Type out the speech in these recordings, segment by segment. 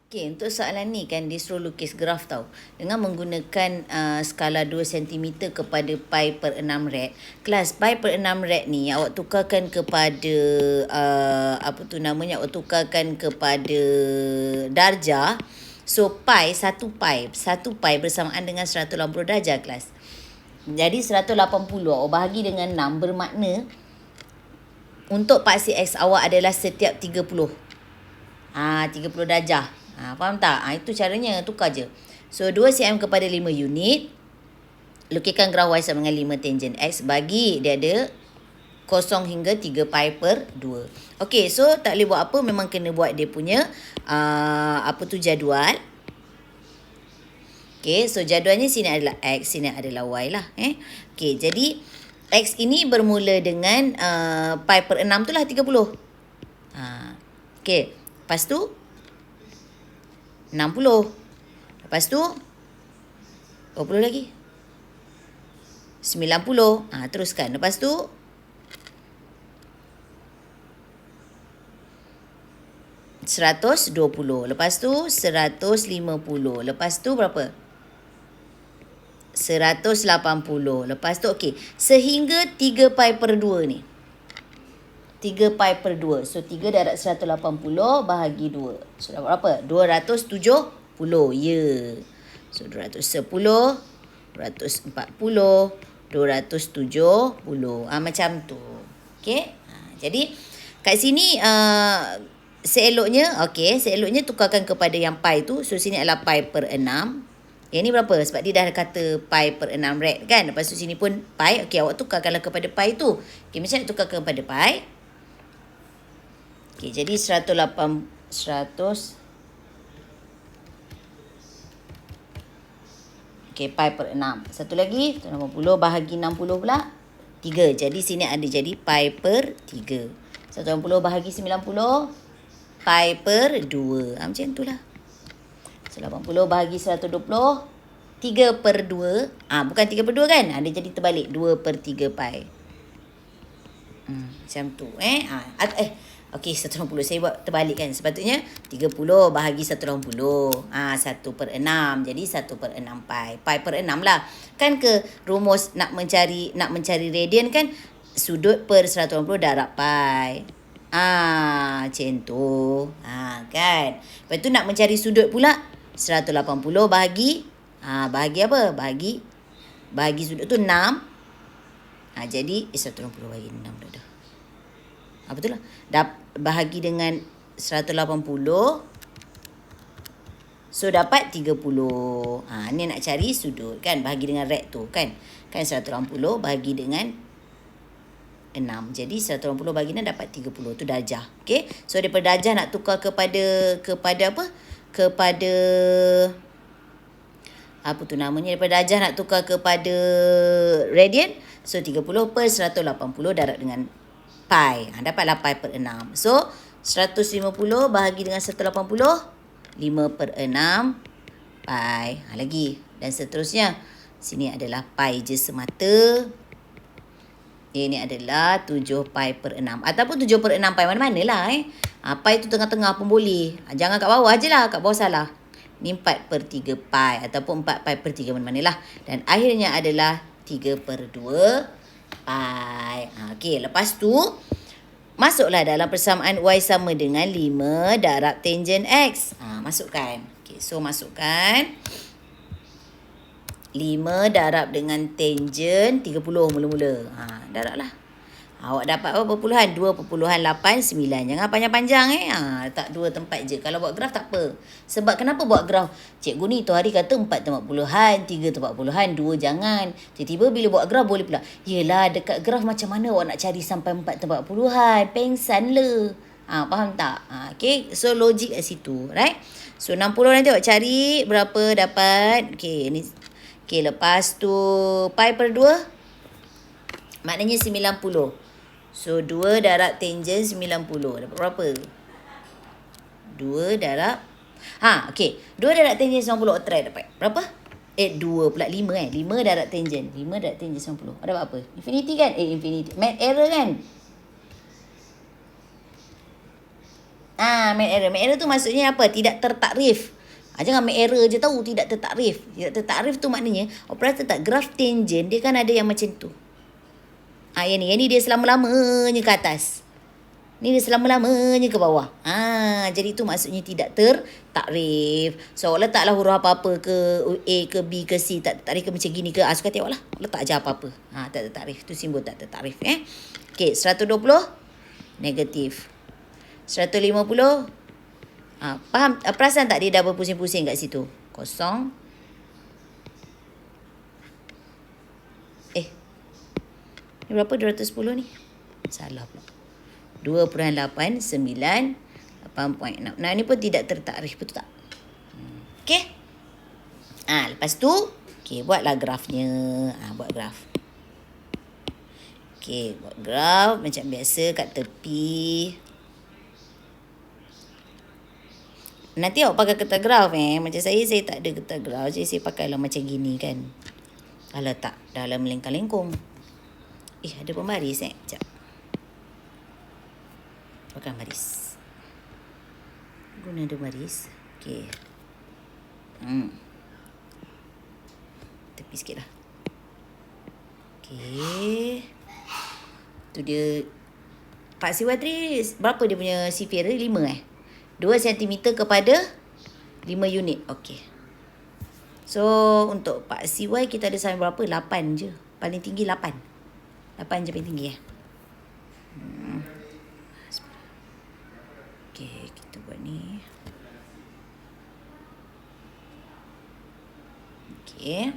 Okey, untuk soalan ni kan dia suruh lukis graf tau. Dengan menggunakan skala 2 cm kepada pi per 6 rad. Kelas pi per 6 rad ni awak tukarkan kepada awak tukarkan kepada darjah. So pi, satu pi bersamaan dengan 180 darjah kelas. Jadi 180 awak bahagi dengan 6 bermakna untuk paksi X awak adalah setiap 30. 30 darjah. Faham tak? Itu caranya, tukar je. So 2 cm kepada 5 unit. Lukiskan graf Y sama dengan 5 tangent X. Bagi dia ada 0 hingga 3 pi per 2. Okey, so tak boleh buat apa, memang kena buat dia punya jadual. Okey, so jadualnya sini adalah X, sini adalah Y lah. Okey, jadi X ini bermula dengan pi per 6 tu lah 30. Okey, lepas tu 60. Lepas tu 20 lagi. 90. Teruskan. Lepas tu 120. Lepas tu 150. Lepas tu berapa? 180. Lepas tu okey. Sehingga 3 pi per 2 ni. 3 pi per 2. So 3 darab 180 bahagi 2. So dapat berapa? 270. Ya. So 210, 240, 270. Macam tu. Okey. Jadi kat sini seeloknya tukarkan kepada yang pi tu. So sini adalah pi per 6. Yang ni berapa? Sebab dia dah kata pi per 6 rad kan. Lepas tu sini pun pi. Okey, awak tukarkanlah kepada pi tu. Okey, macam nak tukarkan kepada pi? Okey, jadi 100 okey, pi per 6. Satu lagi, 180 bahagi 60 pula. 3. Jadi sini ada jadi pi per 3. 180 bahagi 90. Pi per 2. Macam tu lah. 180 bahagi 120. 3 per 2. Bukan 3 per 2 kan? Dia jadi terbalik. 2 per 3 pi. Macam tu. Okey, 180. Saya buat terbalik kan. Sepatutnya 30 bahagi 180. 1 per 6. Jadi 1 per 6 pi. Pi per 6 lah. Kan ke rumus nak mencari radian kan. Sudut per 180 darab pi. Macam tu. Kan. Lepas tu nak mencari sudut pula. 180 bahagi. Bahagi apa? Bahagi sudut tu 6. Jadi 180 bahagi 6 dah. Betul lah. Bahagi dengan 180. So dapat 30. Ni nak cari sudut kan. Bahagi dengan rad tu kan. Kan 180 bahagi dengan 6. Jadi 180 bahagi 6 dapat 30. Tu darjah. Okay. So daripada darjah nak tukar kepada apa? Kepada apa tu namanya? Daripada darjah nak tukar kepada radian. So 30 per 180 darab dengan pi. Dapatlah pi per 6. So 150 bahagi dengan 180. 5 per 6 pi. Lagi. Dan seterusnya. Sini adalah pi je semata. Ini adalah 7 pi per 6. Ataupun 7 per 6 pi. Mana-mana lah. Pi tu tengah-tengah pun boleh. Jangan kat bawah je lah. Kat bawah salah. Ni 4 per 3 pi. Ataupun 4 pi per 3 mana-mana lah. Dan akhirnya adalah 3 per 2 pi. Okey, lepas tu masuklah dalam persamaan Y sama dengan 5 darab tangent X. Masukkan. Okey, so masukkan 5 darab dengan tangent 30 mula-mula. Darablah. Awak dapat apa perpuluhan? 2.89. Jangan panjang-panjang letak 2 tempat je. Kalau buat graf tak apa. Sebab kenapa buat graf? Cikgu ni tu hari kata 4.40-an, 3.40-an, 2 jangan. Tiba-tiba bila buat graf boleh pula. Yelah, dekat graf macam mana awak nak cari sampai 4.40-an? Pengsan le. Faham tak? Okay, so logik kat situ. Right? So 60 nanti awak cari berapa dapat. Okay, ni. Okay, lepas tu pi per 2. Maknanya 90. So 2 darab tangent 90. Dapat berapa? 2 darab. Okey. 2 darab tangent 90 try dapat. Berapa? 2 pula 5 kan. 5 darab tangent. 5 darab tangent 90. Dapat apa? Infinity kan? Infinity. Math error kan? Main error. Main error tu maksudnya apa? Tidak tertakrif. Jangan main error je tahu, tidak tertakrif. Tidak tertakrif tu maknanya operator tak graf tangent dia kan ada yang macam tu. Yang ni dia selama-lamanya ke atas. Ni dia selama-lamanya ke bawah. Jadi tu maksudnya tidak tertakrif. So letaklah huruf apa-apa ke A ke B ke C tak tertakrif ke macam gini ke. Suka tengoklah. Letak je apa-apa. Tak tertakrif. Tu simbol tak tertakrif. Okey, 120 negatif. 150 faham? Perasan tak dia dah berpusing-pusing kat situ? Kosong. Ni berapa 210 ni? Salah pula. 2.89 8.6. Nah, ni pun tidak tertakrif, betul tak? Okey. Lepas tu, okey, buatlah grafnya. Buat graf. Okey, buat graf macam biasa kat tepi. Nanti awak pakai kertas graf Macam saya tak ada kertas graf. Jadi saya pakailah macam gini kan. Kalau tak, dalam lengkung-lengkung. Ada pembaris Sekejap. Pakai baris. Guna ada baris. Okey. Tepi sikit lah. Okey. Tu dia. Pak Siwatri, berapa dia punya sifir? 5 2 cm kepada 5 unit. Okey. So, untuk Pak CY kita ada sampai berapa? 8 je. Paling tinggi 8. 8 je paling tinggi Okey, kita buat ni. Okey.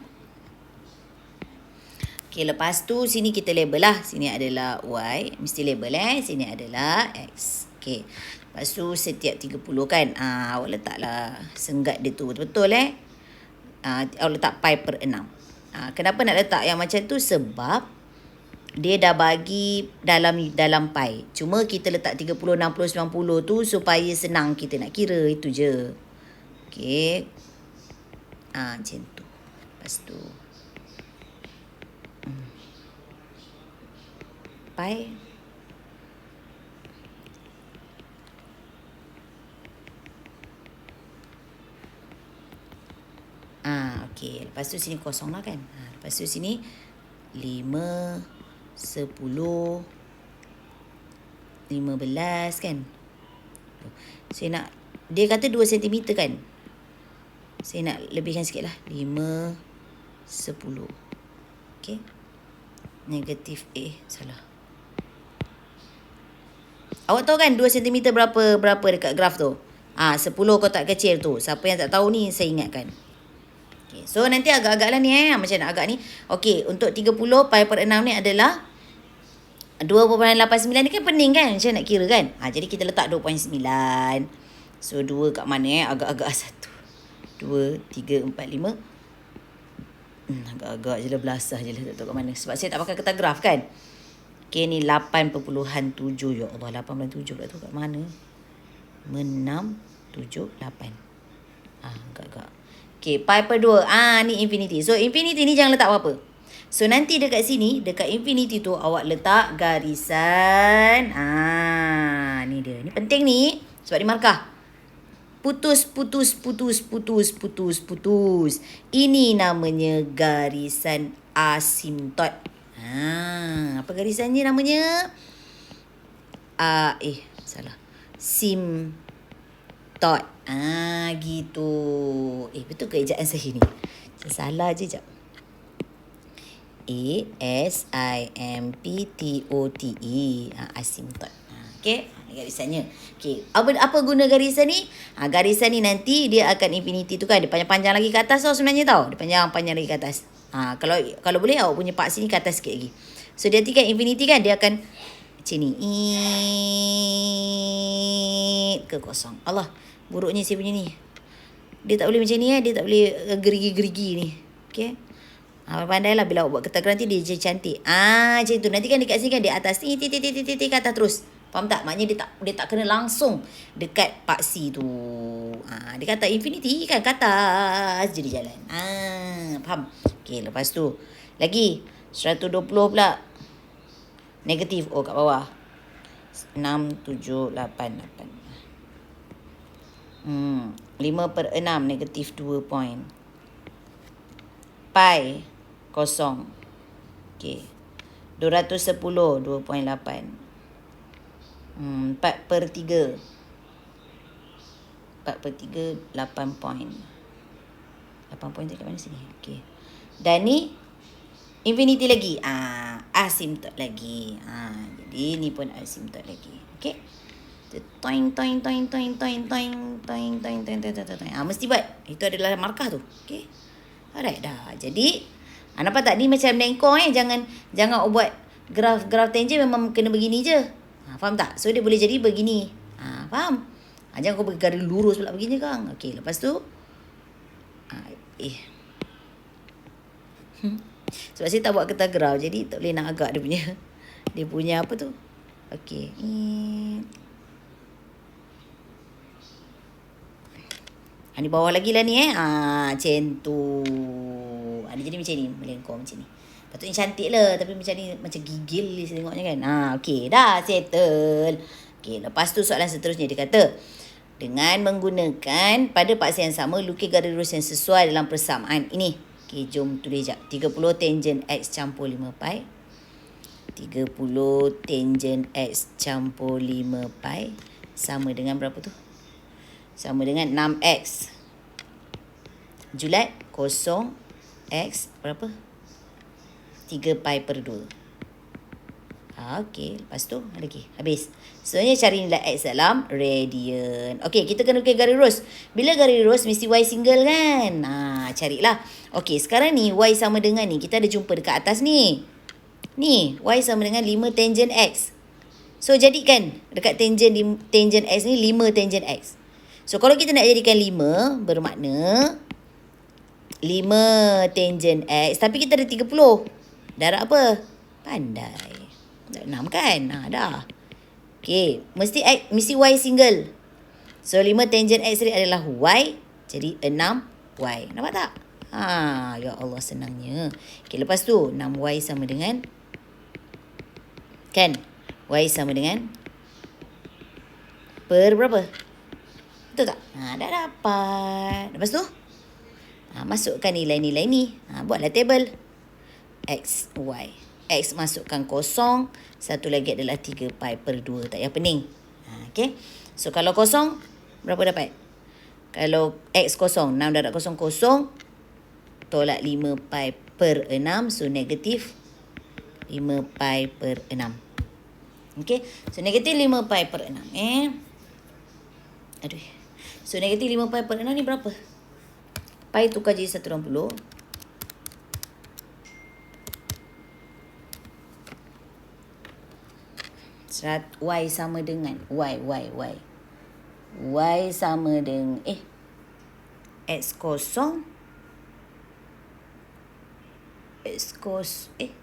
Okey, lepas tu sini kita label lah. Sini adalah Y. Mesti label Sini adalah X. Okey. Lepas tu setiap 30 kan. Awak letaklah senggat dia tu. Betul-betul awak letak pi per 6. Kenapa nak letak yang macam tu? Sebab dia dah bagi dalam pi. Cuma kita letak 30, 60, 90 tu supaya senang kita nak kira. Itu je. Okey. Macam tu. Lepas tu. Pi. Okey. Lepas tu sini kosong lah kan. Lepas tu sini 5, 10, 15 kan. Saya nak, dia kata 2 cm kan. Saya nak lebihkan sikit lah. 5, 10. Okey. Negatif salah. Awak tahu kan 2 cm berapa dekat graf tu? 10 kotak kecil tu. Siapa yang tak tahu ni saya ingatkan. Okay, so nanti agak-agak lah ni macam nak agak ni. Okey, untuk 30 pi per 6 ni adalah 2.89 ni kan pening kan macam nak kira kan. Jadi kita letak 2.9. So 2 kat mana agak-agak 1 2 3 4 5. Agak-agak je lah, belasah je lah, tak tahu kat mana. Sebab saya tak pakai kertas graf kan. Okey, ni 8.7. Ya Allah, 8.7 pula tu kat mana? 6, 7, 8. Agak-agak. Okey, pi per 2. Ni infinity. So, infinity ni jangan letak apa-apa. So, nanti dekat sini, dekat infinity tu, awak letak garisan. Ni dia. Ni penting ni. Sebab dia markah. Putus. Ini namanya garisan asimtot. Apa garisannya namanya? Salah. Simtot. Gitu. Betul ke ejaan saya ni? Salah je jap. ASIMPTOTE. Asimtot. Okey, garisannya. Okey, apa guna garisan ni? Garisan ni nanti dia akan infinity tu kan, dia panjang-panjang lagi ke atas tau sebenarnya tau. Dia panjang-panjang lagi ke atas. Kalau boleh awak punya part sini ke atas sikit lagi. So dia nanti kan infinity kan, dia akan macam ni. Ke kosong. Allah, buruknya saya punya ni. Dia tak boleh macam ni dia tak boleh gerigi-gerigi ni. Okey. Pandailah bila awak buat kertas nanti dia je cantik. Macam tu. Nanti kan dekat sini kan dia atas ni titik ke atas terus. Faham tak? Maknanya dia tak kena langsung dekat part C tu. Dia kata infinity kan ke atas jadi jalan. Faham? Okey, lepas tu lagi 120 pula. Negatif kat bawah. 6, 7, 8. 5/6 negatif 2 point. Pi kosong. Okey. 210 2.8. 4/3. 4/3 8 point. 8 point tu kat mana sini? Okey. Dan ni infinity lagi. Asymptot lagi. Jadi ni pun asymptot lagi. Okey. Toing toing toing toing toing toing toing toing toing toing toing. Mesti buat. Itu adalah markah tu. Okey. Alright dah. Jadi nampak tak ni macam nengkong jangan buat graf tangent memang kena begini je. Faham tak? So dia boleh jadi begini. Faham? Jangan kau garis lurus pula begini kan. Okey, lepas tu sebab saya tak buat kertas graf, jadi tak boleh nak agak dia punya apa tu. Okey. Ni bawah lagi lah ni macam tu. Dia jadi macam ni, melengkung macam ni. Patutnya cantik lah, tapi macam ni macam gigil saya tengoknya kan. Okey, dah settle. Okey, lepas tu soalan seterusnya dia kata, dengan menggunakan pada paksa yang sama, lukis garis lurus yang sesuai dalam persamaan ini. Okey, jom tulis jap. 30 tangent X campur 5 pi. 30 tangent X campur 5 pi sama dengan berapa tu? Sama dengan 6X. Julat 0 X berapa? 3 pi per 2. Okey, lepas tu ada lagi. Habis. Sebenarnya cari nilai X dalam radian. Okey, kita kena lukis garis lurus. Bila garis lurus mesti Y single kan? Carilah. Okey, sekarang ni Y sama dengan ni. Kita ada jumpa dekat atas ni. Ni, Y sama dengan 5 tangent X. So, jadikan dekat tangent X ni 5 tangent X. So, kalau kita nak jadikan 5, bermakna 5 tangent X. Tapi kita ada 30. Darab apa? Pandai. 6 kan? Dah. Okey, mesti Y single. So 5 tangent X tadi adalah Y. Jadi 6Y. Nampak tak? Ya Allah senangnya. Okey, lepas tu 6Y sama dengan, kan? Y sama dengan per berapa? Betul tak? Dah dapat. Lepas tu masukkan nilai-nilai ni. Buatlah table. X, Y. X masukkan kosong. Satu lagi adalah 3 pi per 2. Tak payah pening. Okay. So, kalau kosong, berapa dapat? Kalau X kosong, 6 darab kosong, kosong. Tolak 5 pi per 6. So, negatif 5 pi per 6. Okay. So, negatif 5 pi per 6. Aduh. So, negatif 5 pi per 6 ni berapa? Pi tukar jadi 120. Y sama dengan Y sama dengan X kosong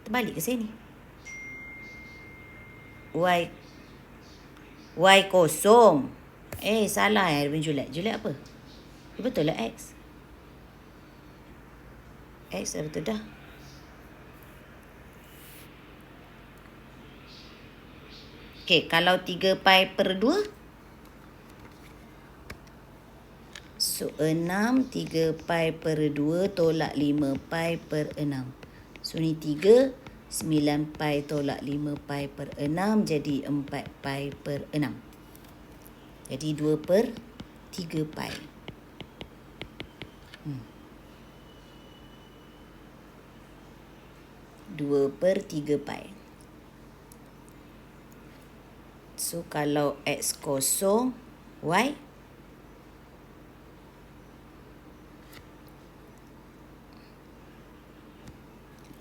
terbalik ke saya ni? Y kosong. Salah Juliet apa? Betul lah X dah betul dah. Okey, kalau 3 pi per 2. So, 6, 3 pi per 2 tolak 5 pi per 6. So, ni 3, 9 pi tolak 5 pi per 6 jadi 4 pi per 6. Jadi 2 per 3 pi. 2 per 3 pi. So, kalau X kosong, Y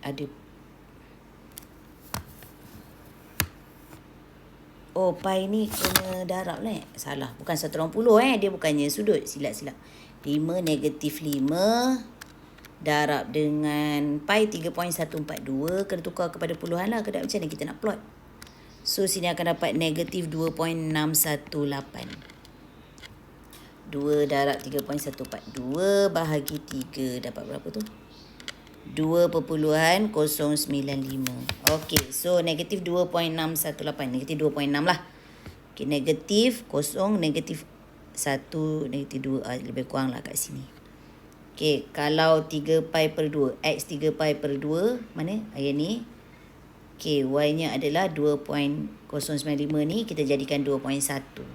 ada. Pi ni kena darab lah. Salah. Bukan 120 Dia bukannya sudut. Silap. 5 negatif 5 darab dengan pi 3.142. Kena tukar kepada puluhan lah. Macam mana kita nak plot? So, sini akan dapat negatif 2.618. 2 darab 3.142 bahagi 3. Dapat berapa tu? 2.095. Okey, so negatif 2.618. Negatif 2.6 lah. Okey, negatif 0, negatif 1 negatif 2. Lebih kurang lah kat sini. Okey, kalau 3 pi per 2. X 3 pi per 2. Mana? Yang ni. Okey, Y-nya adalah 2.095 ni. Kita jadikan 2.1.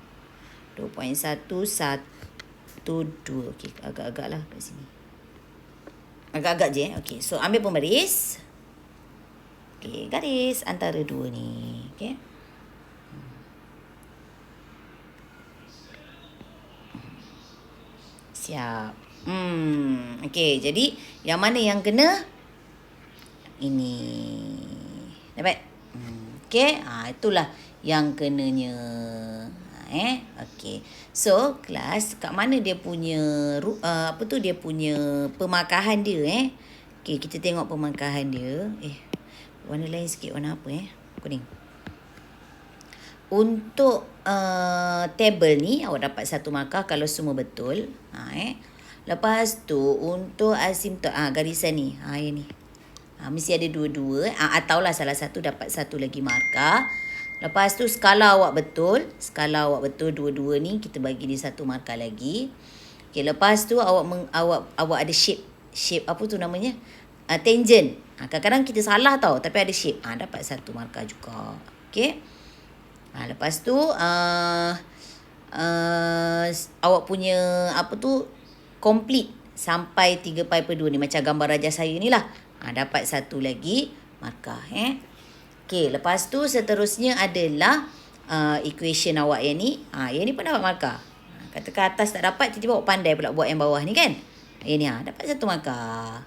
2.112. Okey, agak-agak lah kat sini. Agak-agak je. Okey, so ambil pembaris. Okey, garis antara dua ni. Okey. Siap. Okey, jadi yang mana yang kena? Ini. Dapat? Okey, itulah yang kenanya. Okey. So, kelas kat mana dia punya dia punya pemakahan dia Okey, kita tengok pemakahan dia. Warna lain sikit, warna apa kuning. Untuk table ni awak dapat 1 markah kalau semua betul. Lepas tu untuk asymptot garisan ni. Yang ni. Mesti ada dua-dua. Ataulah salah satu dapat 1 lagi markah. Lepas tu skala awak betul. Skala awak betul dua-dua ni kita bagi dia 1 markah lagi. Okey, lepas tu awak ada shape. Shape apa tu namanya? Tangent. Kadang-kadang kita salah tau tapi ada shape. Dapat 1 markah juga. Okey. Lepas tu awak punya complete sampai 3 pi per 2 ni macam gambar raja saya ni lah. Dapat 1 lagi markah. Okey, lepas tu seterusnya adalah equation awak yang ni. Yang ni pun dapat markah. Katakan atas tak dapat, tiba-tiba awak pandai pula buat yang bawah ni kan. Yang ni dapat 1 markah.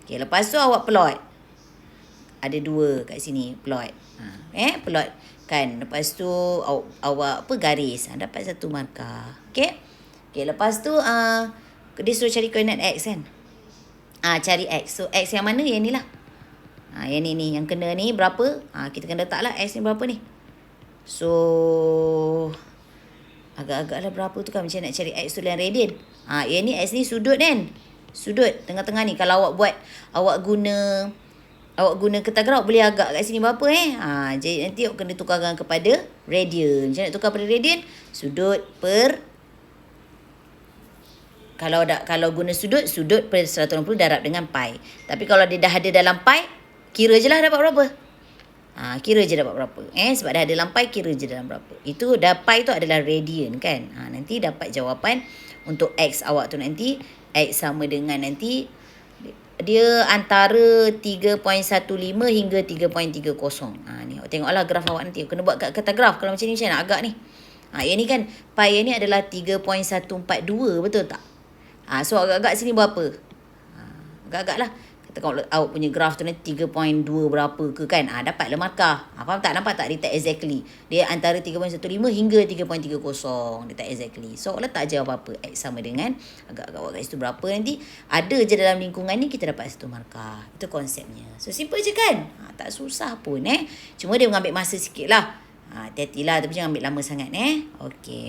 Okey, lepas tu awak plot. Ada 2 kat sini plot. Plot kan. Lepas tu awak garis. Dapat 1 markah. Okey. Okey, lepas tu dia suruh cari koordinat X kan. Cari X. So X yang mana? Yang ni lah. Yang ni yang kena ni berapa? Kita kena letak lah X ni berapa ni. So agak-agak lah berapa tu kan, macam nak cari X tu dalam radian. Yang ni X ni sudut kan. Sudut tengah-tengah ni. Kalau awak guna ketagraf boleh agak kat sini berapa jadi nanti awak kena tukarkan kepada radian. Macam nak tukar pada radian? Sudut per, kalau guna sudut per 180 darab dengan pi. Tapi kalau dia dah ada dalam pi, kira je lah dapat berapa. Kira je dapat berapa. Sebab dah ada dalam pi, kira je dalam berapa. Itu pi tu adalah radian kan. Nanti dapat jawapan untuk X awak tu nanti. X sama dengan nanti dia antara 3.15 hingga 3.30. Ni awak tengoklah graf awak nanti. Kena buat kat ketagraf. Kalau macam ni macam nak agak ni. Yang ni kan pi yang ni adalah 3.142, betul tak? So agak-agak sini berapa? Agak-agak lah. Katakan awak punya graf tu nanti 3.2 berapa ke kan. Dapatlah markah. Faham tak? Nampak tak? Dia tak exactly. Dia antara 3.15 hingga 3.30. Dia tak exactly. So letak je apa-apa. X sama dengan agak-agak awak kat situ berapa nanti. Ada je dalam lingkungan ni kita dapat 1 markah. Itu konsepnya. So simple je kan? Tak susah pun Cuma dia mengambil masa sikit lah. Hati-hatilah tapi jangan ambil lama sangat Okey.